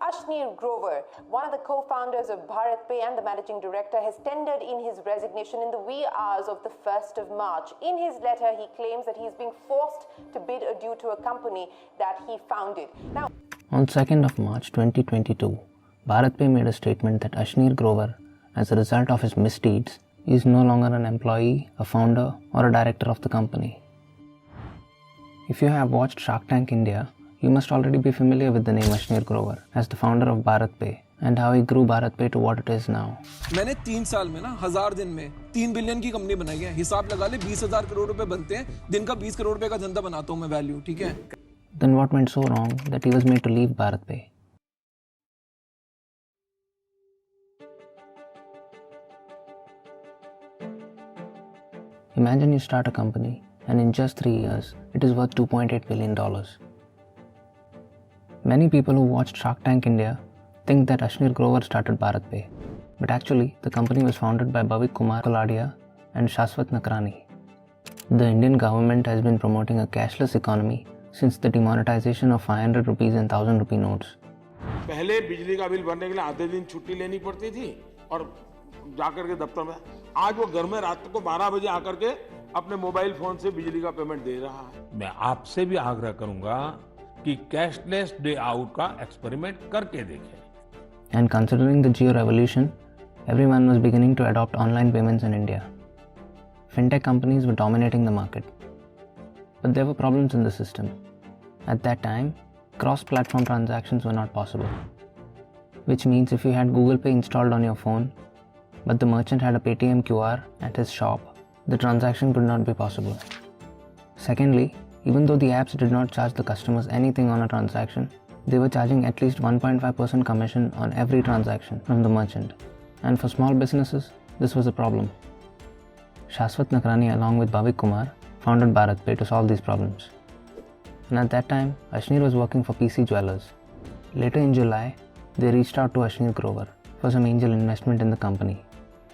Ashneer Grover, one of the co-founders of BharatPe and the managing director, has tendered in his resignation in the wee hours of the 1st of March. In his letter, he claims that he is being forced to bid adieu to a company that he founded. Now, on 2nd of March 2022, BharatPe made a statement that Ashneer Grover, as a result of his misdeeds, is no longer an employee, a founder, or a director of the company. If you have watched Sharktank India, you must already be familiar with the name Ashneer Grover as the founder of BharatPe and how he grew BharatPe to what it is now. मैंने 3 साल में 1000 दिन में 3 billion की company बनाई है. हिसाब लगा ले 20,000 करोड़ रुपए बनते हैं. दिन का 20 करोड़ रुपए का धंधा बनाता हूं मैं वैल्यू, ठीक है? Then what went so wrong that he was made to leave BharatPe? Imagine you start a company and in just 3 years, it is worth $2.8 billion. Many people who watched Shark Tank India think that Ashneer Grover started BharatPe, but actually the company was founded by Bhavik Kumar Koladia and Shashwat Nakrani. The Indian government has been promoting a cashless economy since the demonetization of 500 rupees and 1000 rupee notes. पहले बिजली का bill भरने के लिए आधे दिन छुट्टी लेनी पड़ती थी और जाकर के दफ्तर में. आज वो घर में रात को 12 बजे आकर के अपने मोबाइल फोन से बिजली का पेमेंट दे रहा है. मैं आपसे भी आग्रह करूंगा कि कैशलेस डे आउट का एक्सपेरिमेंट करके देखें. And considering the Geo revolution, everyone was beginning to adopt online payments in India. Fintech companies were dominating the market. But there were problems in the system. At that time, cross-platform transactions were not possible. Which means if you had Google Pay installed on your phone, but the merchant had a Paytm QR at his shop, the transaction could not be possible. Secondly, even though the apps did not charge the customers anything on a transaction, they were charging at least 1.5% commission on every transaction from the merchant. And for small businesses, this was a problem. Shashwat Nakrani along with Bhavik Kumar founded BharatPe to solve these problems. And at that time, Ashneer was working for PC Jewelers. Later in July, they reached out to Ashneer Grover for some angel investment in the company.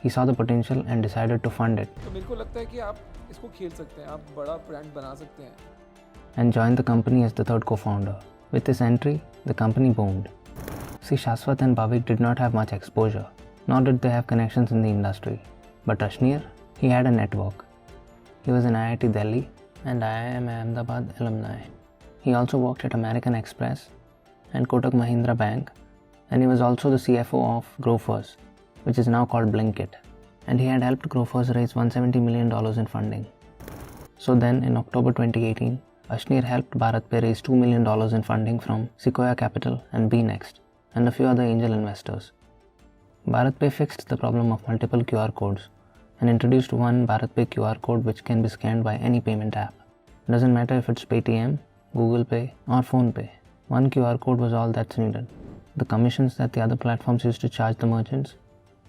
He saw the potential and decided to fund it. तो मेरे को लगता है कि आप इसको खेल सकते हैं, आप बड़ा ब्रांड बना सकते हैं. And joined the company as the third co-founder. With this entry, the company boomed. See, Shashwat and Bhavik did not have much exposure, nor did they have connections in the industry. But Ashneer, he had a network. He was an IIT Delhi and IIM Ahmedabad alumni. He also worked at American Express and Kotak Mahindra Bank, and he was also the CFO of Grofers, which is now called Blinkit. And he had helped Grofers raise $170 million in funding. So then, in October 2018, Ashneer helped BharatPe raise $2 million in funding from Sequoia Capital and BNext, and a few other angel investors. BharatPe fixed the problem of multiple QR codes and introduced one BharatPe QR code which can be scanned by any payment app. It doesn't matter if it's Paytm, Google Pay, or PhonePe. One QR code was all that's needed. The commissions that the other platforms used to charge the merchants,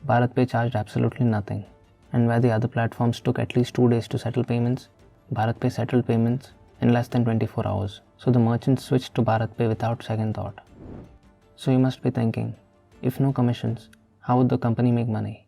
BharatPe charged absolutely nothing. And where the other platforms took at least 2 days to settle payments, BharatPe settled payments in less than 24 hours. So the merchants switched to BharatPe without second thought. So you must be thinking, if no commissions, how would the company make money?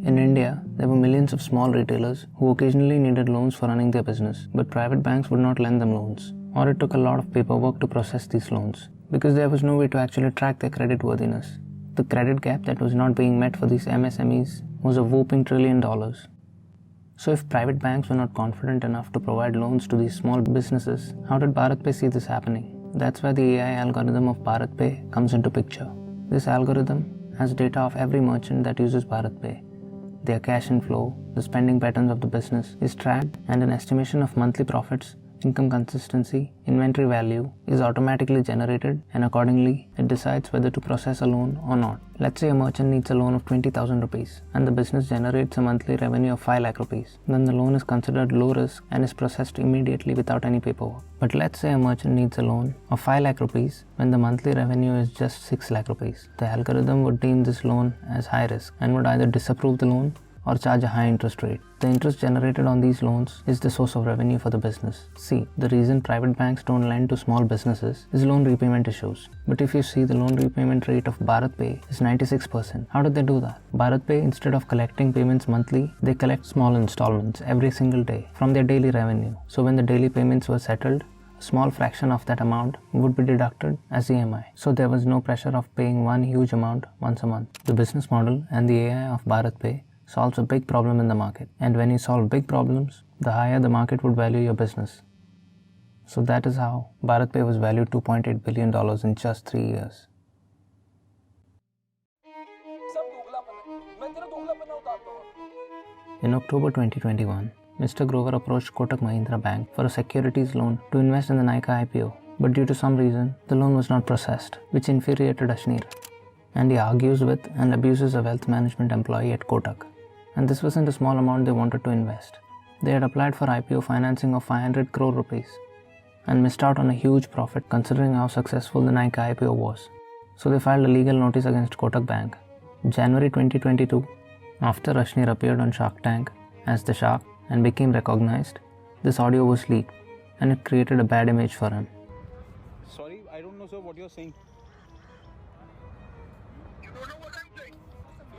In India, there were millions of small retailers who occasionally needed loans for running their business, but private banks would not lend them loans, or it took a lot of paperwork to process these loans, because there was no way to actually track their credit worthiness. The credit gap that was not being met for these MSMEs was a whopping $1 trillion. So if private banks were not confident enough to provide loans to these small businesses, how did BharatPe see this happening? That's where the AI algorithm of BharatPe comes into picture. This algorithm has data of every merchant that uses BharatPe. Their cash inflow, the spending patterns of the business is tracked, and an estimation of monthly profits, income consistency, inventory value is automatically generated, and accordingly it decides whether to process a loan or not. Let's say a merchant needs a loan of 20,000 rupees and the business generates a monthly revenue of 5 lakh rupees. Then the loan is considered low risk and is processed immediately without any paperwork. But let's say a merchant needs a loan of 5 lakh rupees when the monthly revenue is just 6 lakh rupees. The algorithm would deem this loan as high risk and would either disapprove the loan or charge a high interest rate. The interest generated on these loans is the source of revenue for the business. See, the reason private banks don't lend to small businesses is loan repayment issues. But if you see, the loan repayment rate of BharatPe is 96%. How did they do that? BharatPe, instead of collecting payments monthly, they collect small installments every single day from their daily revenue. So when the daily payments were settled, a small fraction of that amount would be deducted as EMI. So there was no pressure of paying one huge amount once a month. The business model and the AI of BharatPe solves a big problem in the market. And when you solve big problems, the higher the market would value your business. So that is how BharatPe was valued $2.8 billion in just 3 years. In October 2021, Mr. Grover approached Kotak Mahindra Bank for a securities loan to invest in the Nykaa IPO, but due to some reason, the loan was not processed, which infuriated Ashneer, and he argues with and abuses a wealth management employee at Kotak. And this wasn't a small amount they wanted to invest. They had applied for IPO financing of 500 crore rupees and missed out on a huge profit considering how successful the Nykaa IPO was. So they filed a legal notice against Kotak Bank. January 2022, after Ashneer appeared on Sharktank as the shark and became recognized, this audio was leaked and it created a bad image for him. Sorry, I don't know, sir, what you're saying. You don't know what I'm saying?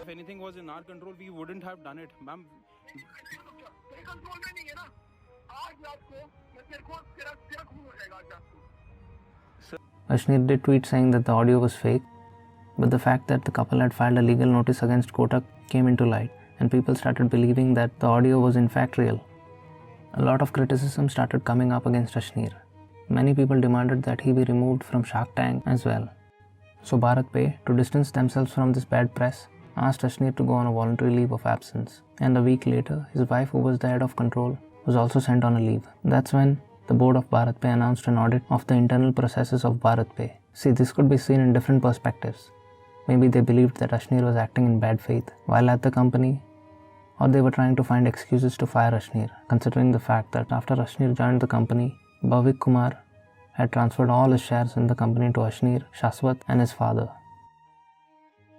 If anything was in our control, we wouldn't have done it, ma'am. तेरे control में नहीं है ना आज रात को मैं तेरे को तेरा खून हो जाएगा आज रात को. Ashneer did tweet saying that the audio was fake, but the fact that the couple had filed a legal notice against Kotak came into light, and people started believing that the audio was in fact real. A lot of criticism started coming up against Ashneer. Many people demanded that he be removed from Shark Tank as well. So BharatPe, to distance themselves from this bad press, asked Ashneer to go on a voluntary leave of absence. And a week later, his wife, who was the head of control, was also sent on a leave. That's when the board of BharatPe announced an audit of the internal processes of BharatPe. See, this could be seen in different perspectives. Maybe they believed that Ashneer was acting in bad faith while at the company, or they were trying to find excuses to fire Ashneer, considering the fact that after Ashneer joined the company, Bhavik Kumar had transferred all his shares in the company to Ashneer, Shashwat and his father.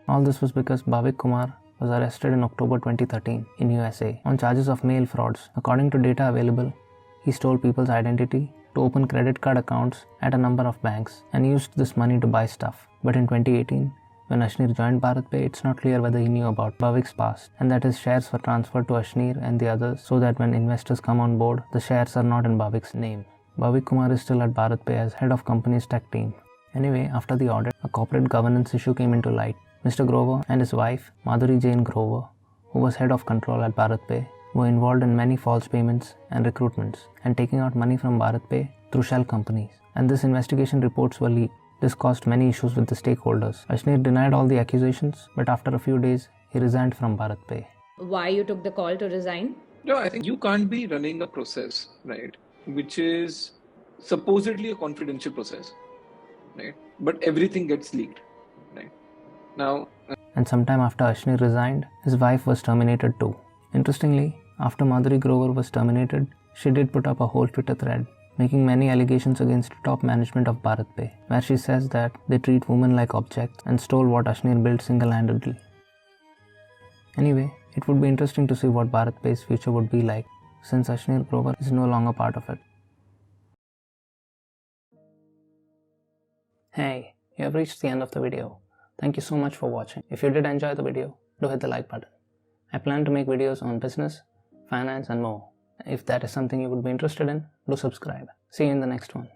All this was because Bhavik Kumar was arrested in October 2013 in USA on charges of mail frauds. According to data available, he stole people's identity to open credit card accounts at a number of banks and used this money to buy stuff. But in 2018, when Ashneer joined BharatPe, it's not clear whether he knew about Bhavik's past and that his shares were transferred to Ashneer and the others so that when investors come on board, the shares are not in Bhavik's name. Bhavik Kumar is still at BharatPe as head of company's tech team. Anyway, after the audit, a corporate governance issue came into light. Mr. Grover and his wife, Madhuri Jain Grover, who was head of control at BharatPe, were involved in many false payments and recruitments and taking out money from BharatPe through shell companies. And this investigation reports were leaked. This caused many issues with the stakeholders. Ashneer denied all the accusations, but after a few days, he resigned from BharatPe. Why you took the call to resign? No, I think you can't be running a process, right, which is supposedly a confidential process, right, but everything gets leaked, right. Now, and sometime after Ashneer resigned, his wife was terminated too. Interestingly, after Madhuri Grover was terminated, she did put up a whole Twitter thread making many allegations against top management of BharatPe, where she says that they treat women like objects and stole what Ashneer built single-handedly. Anyway, it would be interesting to see what BharatPe's future would be like since Ashneer Grover is no longer part of it. Hey, you have reached the end of the video. Thank you so much for watching. If you did enjoy the video, do hit the like button. I plan to make videos on business, finance and more. If that is something you would be interested in, do subscribe. See you in the next one.